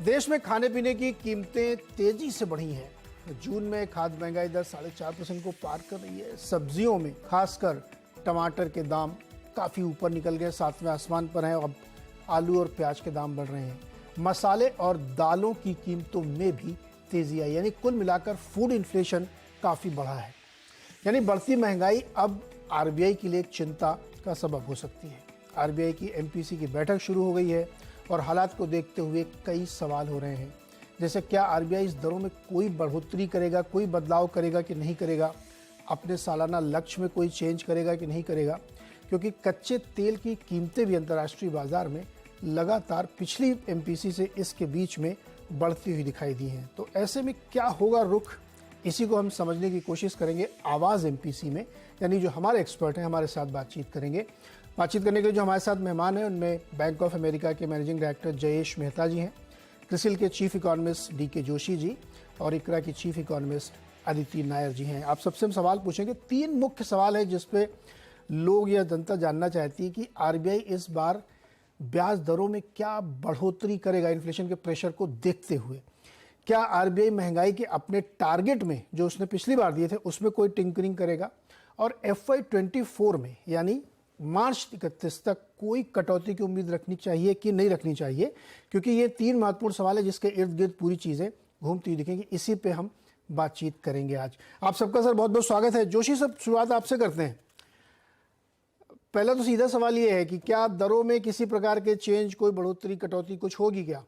देश में खाने पीने की कीमतें तेजी से बढ़ी हैं। जून में खाद्य महंगाई दर 4.5% को पार कर रही है। सब्जियों में खासकर टमाटर के दाम काफी ऊपर निकल गए, सातवें आसमान पर हैं। अब आलू और प्याज के दाम बढ़ रहे हैं। मसाले और दालों की कीमतों में भी तेजी आई, यानी कुल मिलाकर फूड इन्फ्लेशन काफी बढ़ा है। यानी बढ़ती महंगाई अब आरबीआई के लिए एक चिंता का सबब हो सकती है। आरबीआई की एमपीसी की बैठक शुरू हो गई है और हालात को देखते हुए कई सवाल हो रहे हैं, जैसे क्या आरबीआई इस दरों में कोई बढ़ोतरी करेगा, कोई बदलाव करेगा कि नहीं करेगा, अपने सालाना लक्ष्य में कोई चेंज करेगा कि नहीं करेगा, क्योंकि कच्चे तेल की कीमतें भी अंतर्राष्ट्रीय बाजार में लगातार पिछली एमपीसी से इसके बीच में बढ़ती हुई दिखाई दी हैं। तो ऐसे में क्या होगा रुख, इसी को हम समझने की कोशिश करेंगे आवाज़ एमपीसी में, यानी जो हमारे एक्सपर्ट हैं हमारे साथ बातचीत करेंगे। बातचीत करने के लिए जो हमारे साथ मेहमान हैं उनमें बैंक ऑफ अमेरिका के मैनेजिंग डायरेक्टर जयेश मेहता जी हैं, क्रिसिल के chief economist DK Joshi ji और इकरा की चीफ इकोनॉमिस्ट अदिति नायर जी हैं। आप सबसे हम सवाल पूछेंगे। 3 मुख्य सवाल है जिस पे लोग या जनता जानना चाहती है कि आरबीआई इस बार ब्याज दरों में क्या बढ़ोतरी करेगा इन्फ्लेशन के प्रेशर को देखते हुए। क्या आरबीआई महंगाई के अपने टारगेट में जो उसने पिछली बार दिए थे उसमें कोई टिंकरिंग करेगा, और FY24 में यानी मार्च 31 तक कोई कटौती की उम्मीद रखनी चाहिए कि नहीं रखनी चाहिए, क्योंकि ये 3 महत्वपूर्ण सवाल है जिसके इर्द गिर्द पूरी चीज़ें घूमती हुई दिखेंगी। इसी पे हम बातचीत करेंगे आज। आप सबका सर बहुत बहुत स्वागत है। जोशी साहब, शुरुआत आपसे करते हैं। पहला तो सीधा सवाल ये है कि क्या दरों में किसी प्रकार के चेंज, कोई बढ़ोतरी कटौती कुछ होगी क्या?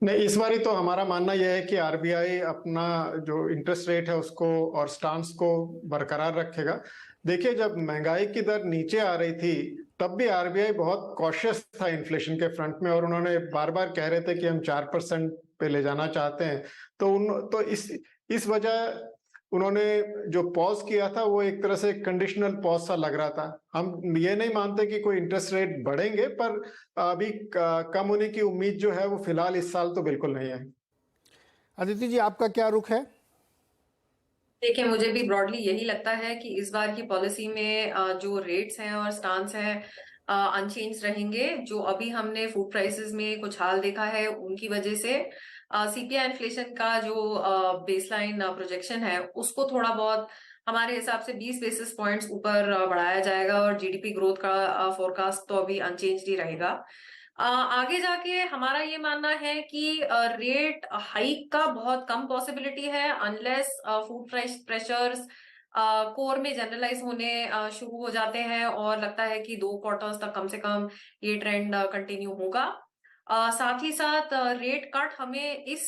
नहीं, इस बार ही तो हमारा मानना यह है कि आरबीआई अपना जो इंटरेस्ट रेट है उसको और स्टांस को बरकरार रखेगा। देखिए, जब महंगाई की दर नीचे आ रही थी तब भी आरबीआई बहुत कॉशियस था इन्फ्लेशन के फ्रंट में, और उन्होंने बार बार कह रहे थे कि हम 4% पे ले जाना चाहते हैं। तो इस वजह उन्होंने जो पॉज किया था वो एक तरह से कंडीशनल पॉज सा लग रहा था। हम ये नहीं मानते कि कोई इंटरेस्ट रेट बढ़ेंगे, पर अभी कम होने की उम्मीद जो है वो फिलहाल इस साल तो बिल्कुल नहीं है। अदिति जी, आपका क्या रुख है? देखिए, मुझे भी ब्रॉडली यही लगता है कि इस बार की पॉलिसी में जो रेट्स हैं और स्टांस है अनचेंज रहेंगे। जो अभी हमने फूड प्राइसेस में कुछ हाल देखा है उनकी वजह से सीपीआई इन्फ्लेशन का जो बेसलाइन प्रोजेक्शन है उसको थोड़ा बहुत हमारे हिसाब से 20 बेसिस पॉइंट्स ऊपर बढ़ाया जाएगा, और जीडीपी ग्रोथ का फोरकास्ट तो अभी अनचेंज ही रहेगा। आगे जाके हमारा ये मानना है कि रेट हाइक का बहुत कम पॉसिबिलिटी है unless food price pressures core में जनरलाइज होने शुरू हो जाते हैं, और लगता है कि 2 क्वार्टर्स तक कम से कम ये ट्रेंड कंटिन्यू होगा। साथ ही साथ रेट कट हमें इस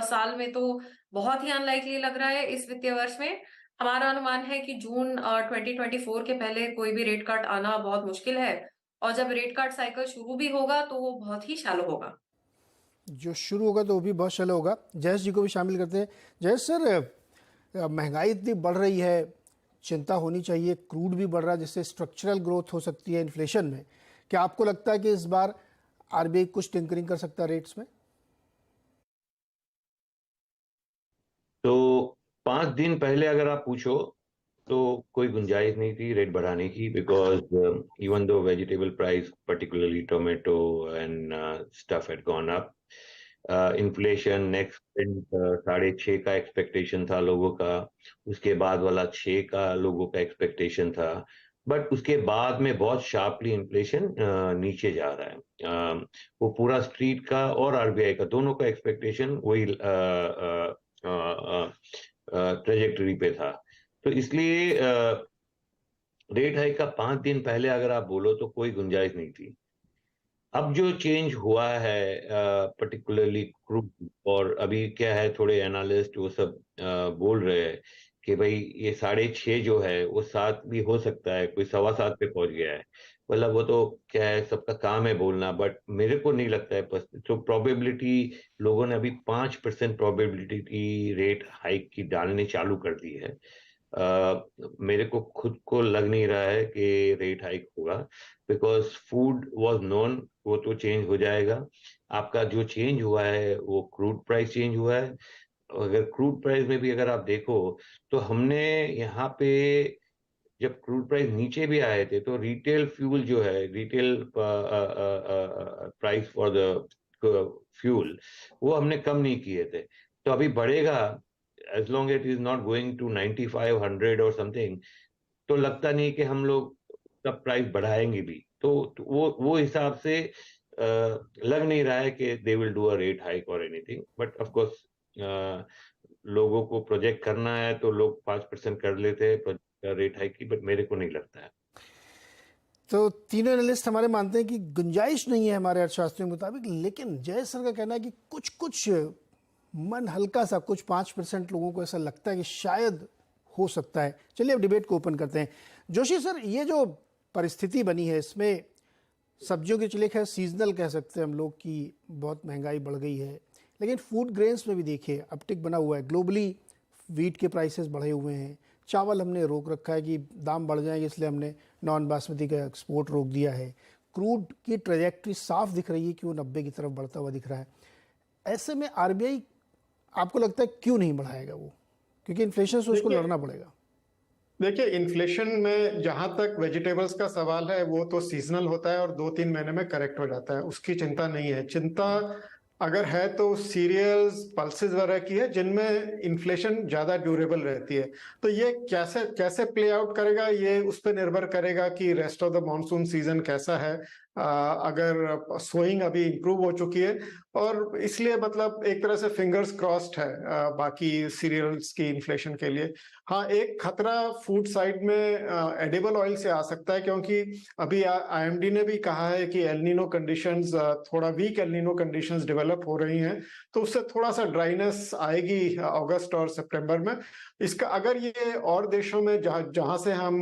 साल में तो बहुत ही अनलाइकली लग रहा है। इस वित्तीय वर्ष में हमारा अनुमान है कि जून 2024 के पहले कोई भी रेट कट आना बहुत मुश्किल है, और जब रेट कट साइकिल शुरू भी होगा तो वो बहुत ही शैलो होगा। जो शुरू होगा तो वो भी बहुत शैलो होगा। जयेश जी को भी शामिल करते हैं। जयेश सर, महंगाई इतनी बढ़ रही है, चिंता होनी चाहिए, क्रूड भी बढ़ रहा है जिससे स्ट्रक्चरल ग्रोथ हो सकती है इन्फ्लेशन में। क्या आपको लगता है कि इस बार आरबीआई कुछ टिंकरिंग कर सकता है रेट्स में? तो 5 दिन पहले अगर आप पूछो तो कोई गुंजाइश नहीं थी रेट बढ़ाने की, because even though vegetable price particularly tomato and stuff had gone up, inflation next 6.5 का एक्सपेक्टेशन था लोगों का, उसके बाद वाला 6 का लोगों का एक्सपेक्टेशन था, बट उसके बाद में बहुत शार्पली इन्फ्लेशन नीचे जा रहा है। वो पूरा स्ट्रीट का और आरबीआई का दोनों का एक्सपेक्टेशन वही ट्रेजेक्टरी पे था। तो इसलिए रेट हाइक का 5 दिन पहले अगर आप बोलो तो कोई गुंजाइश नहीं थी। अब जो चेंज हुआ है पर्टिकुलरली क्रूड, और अभी क्या है, थोड़े एनालिस्ट वो सब बोल रहे हैं कि भाई ये 6.5 जो है वो 7 भी हो सकता है, कोई 7.25 पे पहुंच गया है। मतलब वो तो क्या है, सबका काम है बोलना, बट मेरे को नहीं लगता है। तो प्रोबेबिलिटी लोगों ने अभी 5% प्रोबेबिलिटी की रेट हाइक की डालनी चालू कर दी है। मेरे को खुद को लग नहीं रहा है कि रेट हाइक होगा, बिकॉज फूड वाज नोन, वो तो चेंज हो जाएगा। आपका जो चेंज हुआ है वो क्रूड प्राइस चेंज हुआ है। अगर क्रूड प्राइस में भी अगर आप देखो तो हमने यहाँ पे जब क्रूड प्राइस नीचे भी आए थे तो रिटेल फ्यूल जो है, retail price for the fuel, वो हमने कम नहीं किए थे। तो अभी बढ़ेगा, as long it is not going to 95, 100 और समथिंग, तो लगता नहीं कि हम लोग तब प्राइस बढ़ाएंगे भी। तो वो हिसाब से लग नहीं रहा है कि they will do a rate hike और एनीथिंग, बट ऑफ कोर्स लोगों को प्रोजेक्ट करना है तो लोग 5% कर लेते हैं रेट हाइक की, बट मेरे को नहीं लगता है। तो तीनों एनालिस्ट हमारे मानते हैं कि गुंजाइश नहीं है हमारे अर्थशास्त्रियों के मुताबिक, लेकिन जय सर का कहना है कि कुछ कुछ मन हल्का सा, कुछ 5% लोगों को ऐसा लगता है कि शायद हो सकता है। चलिए अब डिबेट को ओपन करते हैं। जोशी सर, ये जो परिस्थिति बनी है इसमें सब्जियों की, चलिए खैर सीजनल कह सकते हैं हम लोग कि बहुत महंगाई बढ़ गई है, लेकिन फूड ग्रेन्स में भी देखिए अपटिक बना हुआ है। ग्लोबली वीट के प्राइसेस बढ़े हुए हैं, चावल हमने रोक रखा है कि दाम बढ़ जाएंगे, इसलिए हमने नॉन बासमती का एक्सपोर्ट रोक दिया है। क्रूड की ट्रेजेक्ट्री साफ दिख रही है कि वो 90 की तरफ बढ़ता हुआ दिख रहा है। ऐसे में आरबीआई आपको लगता है क्यों नहीं बढ़ाएगा वो? क्योंकि इन्फ्लेशन से उसको लड़ना पड़ेगा। देखिए, इन्फ्लेशन में जहां तक वेजिटेबल्स का सवाल है वो तो सीजनल होता है और 2-3 महीने में करेक्ट हो जाता है, उसकी चिंता नहीं है। चिंता अगर है तो सीरियल्स, पल्सेस वगैरह की है, जिनमें इन्फ्लेशन ज्यादा ड्यूरेबल रहती है। तो ये कैसे कैसे प्ले आउट करेगा, ये उस पर निर्भर करेगा कि rest of the monsoon season कैसा है। अगर सोइंग अभी इंप्रूव हो चुकी है, और इसलिए मतलब एक तरह से फिंगर्स क्रॉस्ड है बाकी सीरियल्स की इन्फ्लेशन के लिए। हाँ, एक खतरा फूड साइड में एडिबल ऑयल से आ सकता है, क्योंकि अभी आईएमडी ने भी कहा है कि एलनीनो कंडीशंस, थोड़ा वीक एलनीनो कंडीशंस डेवलप हो रही हैं, तो उससे थोड़ा सा ड्राइनेस आएगी अगस्त और सितंबर में। इसका अगर ये और देशों में जहां से हम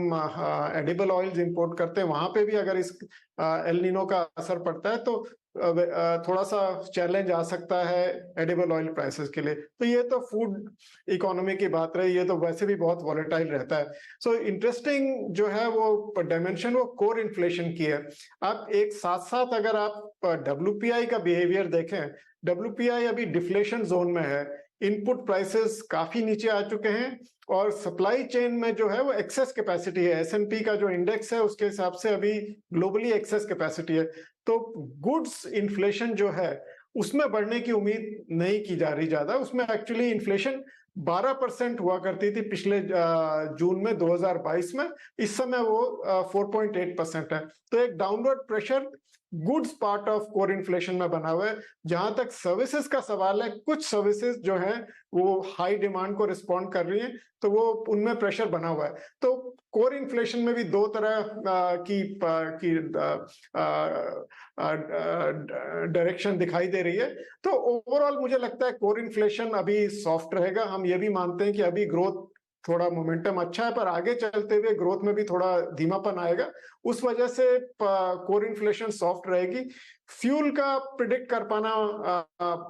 एडिबल ऑयल्स इंपोर्ट करते हैं, वहां पे भी अगर इस एलनीनो का असर पड़ता है, तो थोड़ा सा चैलेंज आ सकता है एडिबल ऑयल प्राइसेस के लिए। तो ये तो फूड इकोनॉमी की बात रही, ये तो वैसे भी बहुत वॉलेटाइल रहता है। सो इंटरेस्टिंग जो है वो डायमेंशन वो कोर इन्फ्लेशन की है। आप एक साथ साथ अगर आप डब्ल्यूपीआई का बिहेवियर देखें, डब्ल्यूपीआई अभी डिफ्लेशन जोन में है। इनपुट प्राइसेस काफी नीचे आ चुके हैं और सप्लाई चेन में जो है वो एक्सेस कैपेसिटी है। एसएनपी का जो इंडेक्स है उसके हिसाब से अभी ग्लोबली एक्सेस कैपेसिटी है। तो गुड्स इन्फ्लेशन जो है उसमें बढ़ने की उम्मीद नहीं की जा रही ज्यादा। उसमें एक्चुअली इन्फ्लेशन 12% हुआ करती थी पिछले जून में 2022 में, इस समय वो 4.8% है। तो एक downward pressure goods part of core inflation में बना हुआ है। जहां तक सर्विसेज का सवाल है, कुछ सर्विसेज जो है वो हाई डिमांड को रिस्पॉन्ड कर रही हैं, तो वो उनमें प्रेशर बना हुआ है। तो कोर इन्फ्लेशन में भी दो तरह की डायरेक्शन दिखाई दे रही है। तो ओवरऑल मुझे लगता है कोर इन्फ्लेशन अभी सॉफ्ट रहेगा। हम ये भी मानते हैं कि अभी ग्रोथ थोड़ा मोमेंटम अच्छा है, पर आगे चलते हुए ग्रोथ में भी थोड़ा धीमापन आएगा। उस वजह से कोर इन्फ्लेशन सॉफ्ट रहेगी। फ्यूल का प्रिडिक्ट कर पाना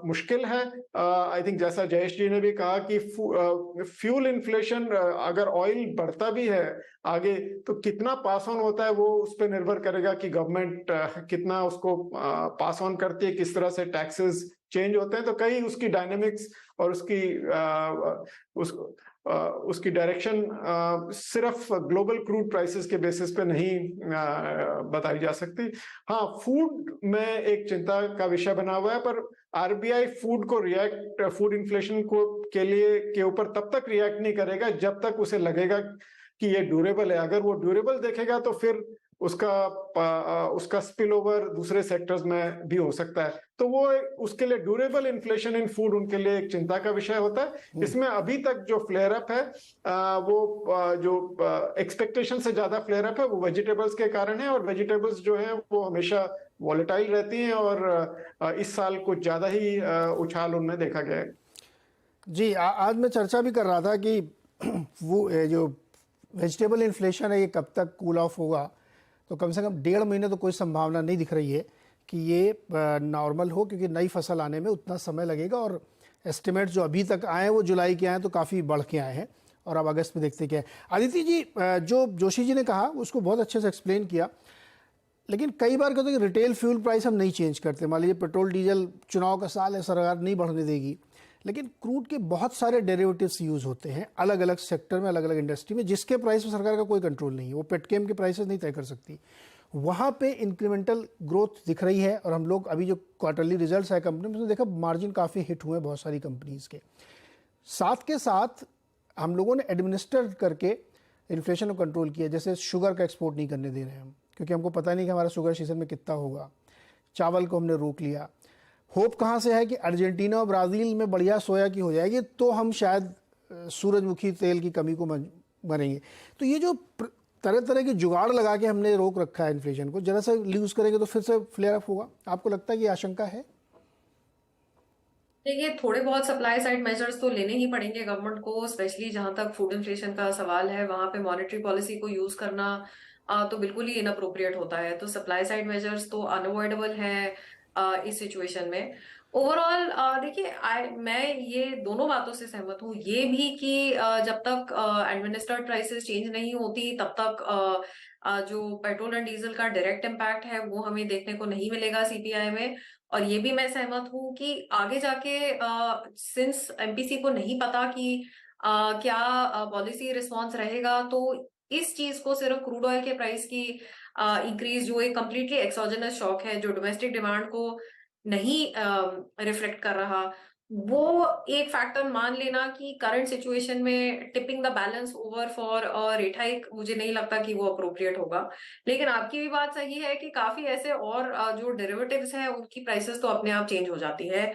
मुश्किल है। आई थिंक जैसा जयेश जी ने भी कहा कि फ्यूल इन्फ्लेशन, अगर ऑयल बढ़ता भी है आगे, तो कितना पास ऑन होता है वो उस पर निर्भर करेगा कि गवर्नमेंट कितना उसको पास ऑन करती है, किस तरह से टैक्सेस चेंज होते हैं। तो कई उसकी डायनेमिक्स और उसकी डायरेक्शन सिर्फ ग्लोबल क्रूड प्राइसेस के बेसिस पे नहीं बताई जा सकती। हाँ, फूड में एक चिंता का विषय बना हुआ है, पर आरबीआई फूड इन्फ्लेशन के ऊपर तब तक रिएक्ट नहीं करेगा जब तक उसे लगेगा कि ये ड्यूरेबल है। अगर वो ड्यूरेबल देखेगा तो फिर उसका स्पिल ओवर दूसरे सेक्टर्स में भी हो सकता है। तो वो उसके लिए ड्यूरेबल इन्फ्लेशन इन फूड उनके लिए एक चिंता का विषय होता है। इसमें अभी तक जो फ्लेयर अप है वो जो एक्सपेक्टेशन से ज्यादा फ्लेयर अप है वो वेजिटेबल्स के कारण है, और वेजिटेबल्स जो है वो हमेशा वॉलेटाइल रहती हैं, और इस साल कुछ ज्यादा ही उछाल उनमें देखा गया है। जी, आज मैं चर्चा भी कर रहा था कि वो जो वेजिटेबल इन्फ्लेशन है ये कब तक कूल ऑफ होगा। तो कम से कम 1.5 महीने तो कोई संभावना नहीं दिख रही है कि ये नॉर्मल हो, क्योंकि नई फसल आने में उतना समय लगेगा। और एस्टिमेट जो अभी तक आए हैं वो जुलाई के आए हैं, तो काफ़ी बढ़ के आए हैं, और अब अगस्त में देखते क्या है। आदित्य जी, जो जोशी जी ने कहा उसको बहुत अच्छे से एक्सप्लेन किया, लेकिन कई बार कहते हैं कि रिटेल फ्यूल प्राइस हम नहीं चेंज करते। मान लीजिए पेट्रोल डीजल, चुनाव का साल है, सरकार नहीं बढ़ने देगी, लेकिन क्रूड के बहुत सारे डेरिवेटिव्स यूज़ होते हैं अलग अलग सेक्टर में, अलग अलग इंडस्ट्री में, जिसके प्राइस में सरकार का कोई कंट्रोल नहीं है। वो पेटकेम के प्राइसेस नहीं तय कर सकती। वहाँ पे इंक्रीमेंटल ग्रोथ दिख रही है। और हम लोग अभी जो क्वार्टरली रिजल्ट्स है कंपनी में देखा, मार्जिन काफ़ी हिट हुए बहुत सारी कंपनीज के। साथ के साथ हम लोगों ने एडमिनिस्टर करके इन्फ्लेशन को कंट्रोल किया। जैसे शुगर का एक्सपोर्ट नहीं करने दे रहे हैं हम, क्योंकि हमको पता नहीं कि हमारा शुगर सीजन में कितना होगा। चावल को हमने रोक लिया। होप कहाँ से है कि अर्जेंटीना और ब्राज़ील में बढ़िया सोया की हो जाएगी, तो हम शायद सूरजमुखी तेल की कमी को बनेंगे। तो ये जो तरह तरह के जुगाड़ लगा के हमने रोक रखा है इन्फ्लेशन को, जरा सा लूज करेंगे तो फिर से फ्लेयर अप होगा। आपको लगता है कि आशंका है? देखिए, थोड़े बहुत सप्लाई साइड मेजर्स तो लेने ही पड़ेंगे गवर्नमेंट को, स्पेशली जहां तक फूड इन्फ्लेशन का सवाल है, वहां पे मॉनेटरी पॉलिसी को यूज करना तो बिल्कुल ही इनअप्रोप्रिएट होता है। तो सप्लाई साइड मेजर्स तो अनअवॉइडेबल है इस सिचुएशन में। ओवरऑल देखिए, मैं ये दोनों बातों से सहमत हूँ, ये भी कि जब तक एडमिनिस्टर्ड प्राइसेस चेंज नहीं होती तब तक जो पेट्रोल एंड डीजल का डायरेक्ट इम्पैक्ट है वो हमें देखने को नहीं मिलेगा सीपीआई में। और ये भी मैं सहमत हूँ कि आगे जाके सिंस एमपीसी को नहीं पता कि क्या पॉलिसी रिस्पॉन्स रहेगा, तो इस चीज को सिर्फ क्रूड ऑयल के प्राइस की इंक्रीज, जो एक कंप्लीटली एक्सोजेनस शॉक है, जो डोमेस्टिक डिमांड को नहीं रिफ्लेक्ट कर रहा, वो एक फैक्टर मान लेना कि करंट सिचुएशन में tipping the balance over for rate hike, मुझे नहीं लगता कि वो अप्रोप्रिएट होगा। लेकिन आपकी भी बात सही है कि काफी ऐसे और जो डेरिवेटिव्स हैं उनकी प्राइसेस तो अपने आप चेंज हो जाती है,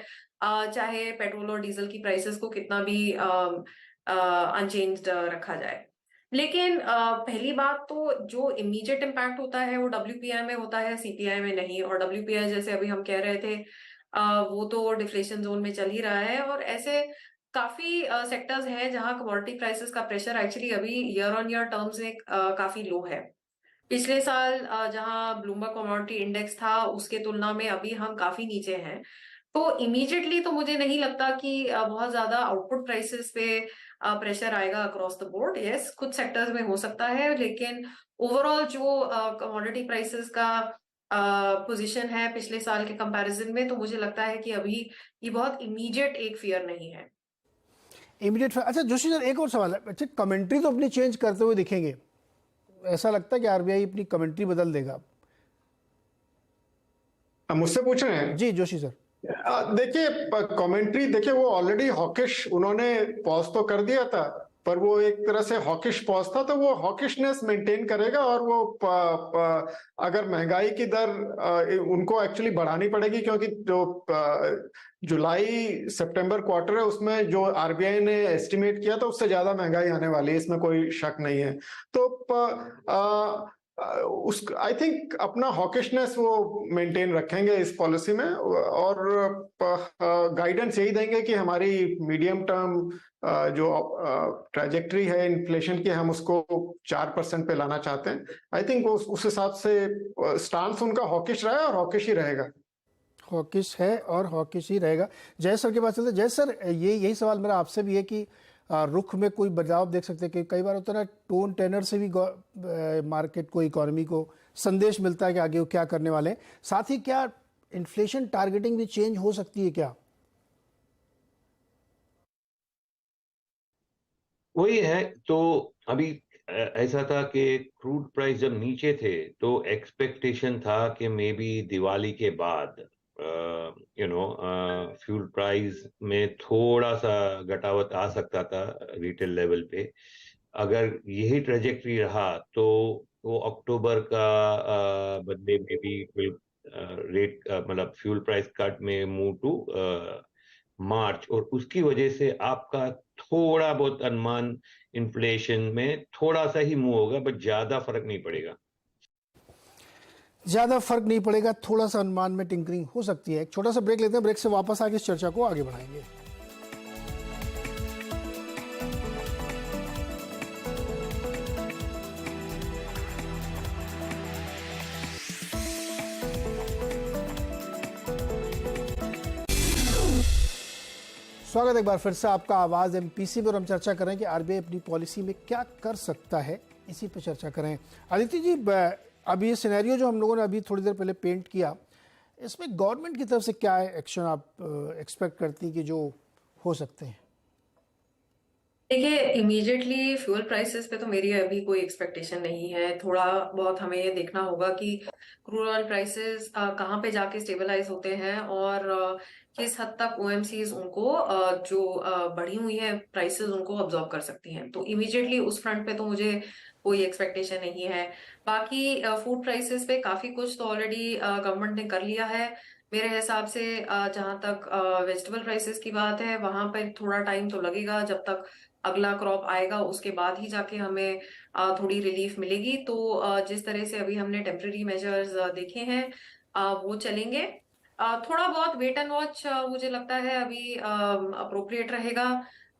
चाहे पेट्रोल और डीजल की प्राइसेस को कितना भी अनचेंज्ड रखा जाए। लेकिन पहली बात तो जो इमीडिएट इम्पैक्ट होता है वो डब्ल्यूपीआई में होता है, सीपीआई में नहीं। और डब्ल्यूपीआई जैसे अभी हम कह रहे थे वो तो डिफ्लेशन जोन में चल ही रहा है। और ऐसे काफी सेक्टर्स हैं जहां कमोडिटी प्राइसेस का प्रेशर एक्चुअली अभी ईयर ऑन ईयर टर्म्स में काफी लो है। पिछले साल जहां ब्लूमबर्ग कमोडिटी इंडेक्स था उसके तुलना में अभी हम काफी नीचे हैं। तो इमीडिएटली तो मुझे नहीं लगता कि बहुत ज्यादा आउटपुट प्राइसेस पे प्रेशर आएगा अक्रॉस द बोर्ड। यस, कुछ सेक्टर्स में हो सकता है, लेकिन ओवरऑल जो कमोडिटी प्राइसेस का पोजीशन है पिछले साल के कंपैरिजन में, तो मुझे लगता है कि अभी ये बहुत इमीडिएट एक फियर नहीं है। इमीडिएट। अच्छा जोशी सर, एक और सवाल है। अच्छा, कमेंट्री तो अपनी चेंज करते हुए दिखेंगे, ऐसा लगता है कि आरबीआई अपनी कमेंट्री बदल देगा? मुझसे पूछ रहे हैं? जी जोशी सर। देखिए, कमेंट्री देखिए, वो ऑलरेडी हॉकिश उन्होंने पॉज तो कर दिया था, पर वो एक तरह से हॉकिश पॉज था, तो वो हॉकिशनेस मेंटेन करेगा। और वो अगर महंगाई की दर उनको एक्चुअली बढ़ानी पड़ेगी, क्योंकि जो जुलाई सितंबर क्वार्टर है उसमें जो आरबीआई ने एस्टिमेट किया था उससे ज्यादा महंगाई आने वाली है, इसमें कोई शक नहीं है। तो उस आई थिंक अपना हॉकिशनेस वो मेंटेन रखेंगे इस पॉलिसी में, और गाइडेंस यही देंगे कि हमारी मीडियम टर्म जो ट्रैजेक्टरी है इन्फ्लेशन की, हम उसको 4% पे लाना चाहते हैं। आई थिंक उस हिसाब से स्टांस उनका हॉकिश रहा है और हॉकिश ही रहेगा। हॉकिश है और हॉकिश ही रहेगा। जय सर के पास चलते। जय सर, यही सवाल मेरा आपसे भी है कि रुख में कोई बदलाव देख सकते हैं कि कई बार होता है ना, टोन टेनर से भी मार्केट को, इकोनॉमी को संदेश मिलता है कि आगे वो क्या करने वाले हैं। साथ ही क्या इन्फ्लेशन टारगेटिंग भी चेंज हो सकती है क्या? वही है। तो अभी ऐसा था कि क्रूड प्राइस जब नीचे थे तो एक्सपेक्टेशन था कि मे बी दिवाली के बाद फ्यूल प्राइस में थोड़ा सा घटावट आ सकता था रिटेल लेवल पे। अगर यही ट्रेजेक्टरी रहा तो वो अक्टूबर का बदले में भी रेट मतलब फ्यूल प्राइस कट में मूव टू मार्च, और उसकी वजह से आपका थोड़ा बहुत अनुमान इन्फ्लेशन में थोड़ा सा ही मूव होगा, बट ज्यादा फर्क नहीं पड़ेगा। ज़्यादा फर्क नहीं पड़ेगा, थोड़ा सा अनुमान में टिंकरिंग हो सकती है। एक छोटा सा ब्रेक लेते हैं, ब्रेक से वापस आके इस चर्चा को आगे बढ़ाएंगे। स्वागत एक बार फिर से आपका आवाज़ एमपीसी में, और हम चर्चा कर रहे हैं कि आरबीआई अपनी पॉलिसी में क्या कर सकता है, इसी पे चर्चा करें। आदित्य जी, अभी ये सिनेरियो जो हम लोगों ने अभी थोड़ी देर पहले पेंट किया, इसमें गवर्नमेंट की तरफ से क्या एक्शन आप एक्सपेक्ट करती हैं कि जो हो सकते हैं? देखिए, इमीडिएटली फ्यूल प्राइसेस पे तो मेरी अभी कोई एक्सपेक्टेशन नहीं है। थोड़ा बहुत हमें ये देखना होगा कि क्रूड ऑयल प्राइसेस कहाँ पे जाके स्टेबलाइज होते हैं और किस हद तक ओएमसीज उनको जो बढ़ी हुई है प्राइसेस उनको अब्जॉर्ब कर सकती हैं। तो इमीडिएटली उस फ्रंट पे तो मुझे कोई एक्सपेक्टेशन नहीं है। बाकी फूड प्राइसेस पे काफी कुछ तो ऑलरेडी गवर्नमेंट ने कर लिया है मेरे हिसाब से। जहां तक वेजिटेबल प्राइसेस की बात है, वहां पर थोड़ा टाइम तो लगेगा, जब तक अगला क्रॉप आएगा उसके बाद ही जाके हमें थोड़ी रिलीफ मिलेगी। तो जिस तरह से अभी हमने टेम्पररी मेजर्स देखे हैं वो चलेंगे। थोड़ा बहुत वेट एंड वॉच मुझे लगता है अभी अप्रोप्रिएट रहेगा।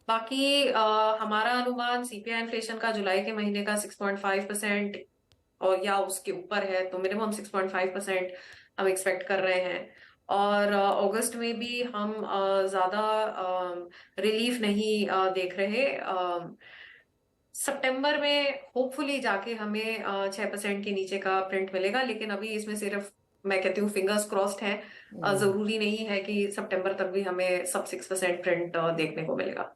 बाकी हमारा अनुमान सीपीआई इन्फ्लेशन का जुलाई के महीने का 6.5% और या उसके ऊपर है, तो मिनिमम 6.5% हम एक्सपेक्ट कर रहे हैं। और अगस्त में भी हम ज्यादा रिलीफ नहीं देख रहे। सितंबर में होपफुली जाके हमें 6% के नीचे का प्रिंट मिलेगा, लेकिन अभी इसमें सिर्फ मैं कहती हूँ फिंगर्स क्रॉस्ड है। जरूरी नहीं है कि सितंबर तक भी हमें सब 6% प्रिंट देखने को मिलेगा।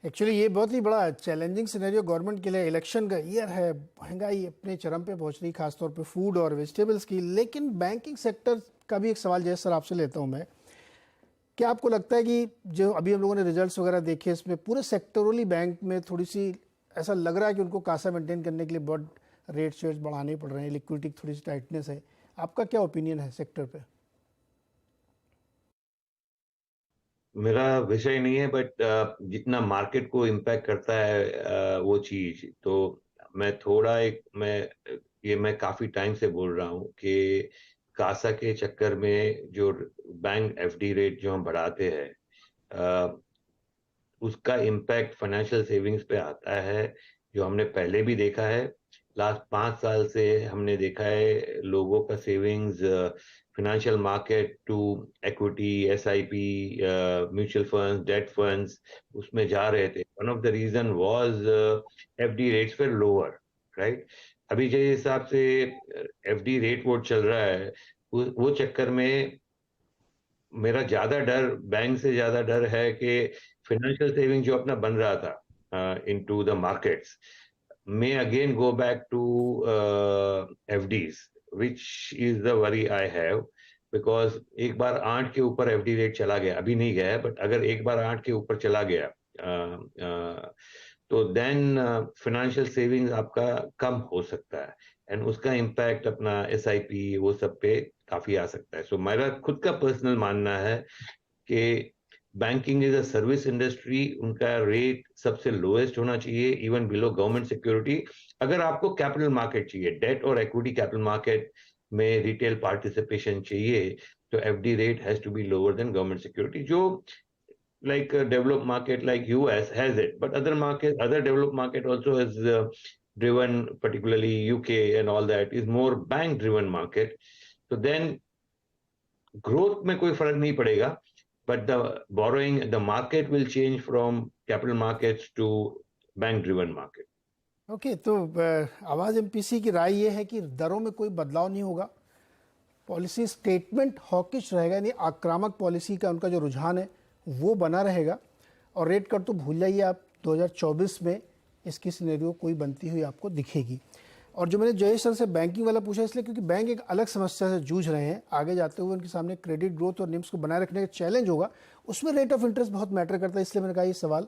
एक्चुअली ये बहुत ही बड़ा चैलेंजिंग सिनेरियो गवर्नमेंट के लिए, इलेक्शन का ईयर है, महंगाई अपने चरम पे पहुंच रही, खासतौर पे फूड और वेजिटेबल्स की। लेकिन बैंकिंग सेक्टर का भी एक सवाल जय सर आपसे लेता हूं मैं, क्या आपको लगता है कि जो अभी हम लोगों ने रिजल्ट्स वगैरह देखे, इसमें पूरे सेक्टरली बैंक में थोड़ी सी ऐसा लग रहा है कि उनको कासा मेंटेन करने के लिए बहुत रेट्स बढ़ाने पड़ रहे हैं, लिक्विडिटी की थोड़ी सी टाइटनेस है। आपका क्या ओपिनियन है सेक्टर पे? मेरा विषय नहीं है, बट जितना मार्केट को इम्पैक्ट करता है वो चीज, तो मैं काफी टाइम से बोल रहा हूँ कि कासा के चक्कर में जो बैंक एफडी रेट जो हम बढ़ाते हैं उसका इम्पैक्ट फाइनेंशियल सेविंग्स पे आता है, जो हमने पहले भी देखा है। लास्ट 5 साल से हमने देखा है लोगों का savings financial market to equity, SIP, mutual funds, debt funds, उसमें जा रहे थे। One of the reason was FD rates were lower, right. अभी जिस हिसाब से एफडी रेट वो चल रहा है, वो चक्कर में मेरा ज्यादा डर, बैंक से ज्यादा डर है कि फाइनेंशियल सेविंग जो अपना बन रहा था into the markets may again go back to FDs, which is the worry I have, because एक बार 8 के ऊपर FD रेट चला गया, अभी नहीं गया है, बट अगर एक बार 8 के ऊपर चला गया तो देन फाइनेंशियल सेविंग्स आपका कम हो सकता है, एंड उसका इम्पैक्ट अपना SIP वो सब पे काफी आ सकता है। सो मेरा खुद का पर्सनल मानना है कि banking is a service industry, उनका रेट सबसे लोएस्ट होना चाहिए, इवन बिलो गवर्नमेंट सिक्योरिटी। अगर आपको कैपिटल मार्केट चाहिए, डेट और इक्विटी कैपिटल मार्केट में रिटेल पार्टिसिपेशन चाहिए, तो FD rate has to be lower than government security, जो like a developed market like US has it, but other developed market also is driven, particularly UK and all that, is more bank driven market. So then growth में कोई फर्क नहीं पड़ेगा, but the borrowing, the market will change from capital markets to bank driven market. Okay, तो आवाज़ MPC की राय ये है कि दरों में कोई बदलाव नहीं होगा, पॉलिसी स्टेटमेंट हॉकिश रहेगा, यानी आक्रामक पॉलिसी का उनका जो रुझान है वो बना रहेगा, और रेट कट तो भूल जाइए आप, 2024 में इसकी सिनेरियो कोई बनती हुई आपको दिखेगी। और जो मैंने जयेश सर से बैंकिंग वाला पूछा इसलिए क्योंकि बैंक एक अलग समस्या से जूझ रहे हैं, आगे जाते हुए उनके सामने क्रेडिट ग्रोथ और निम्स को बनाए रखने का चैलेंज होगा, उसमें रेट ऑफ इंटरेस्ट बहुत मैटर करता है, इसलिए मैंने कहा ये सवाल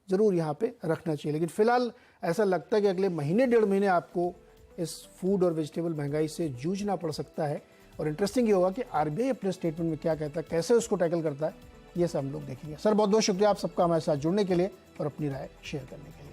ज़रूर यहाँ पे रखना चाहिए। लेकिन फिलहाल ऐसा लगता है कि अगले महीने 1.5 महीने आपको इस फूड और वेजिटेबल महंगाई से जूझना पड़ सकता है, और इंटरेस्टिंग ये होगा कि आरबीआई अपने स्टेटमेंट में क्या कहता है, कैसे उसको टैकल करता है, ये सब हम लोग देखेंगे। सर बहुत बहुत शुक्रिया आप सबका हमारे साथ जुड़ने के लिए और अपनी राय शेयर करने के लिए।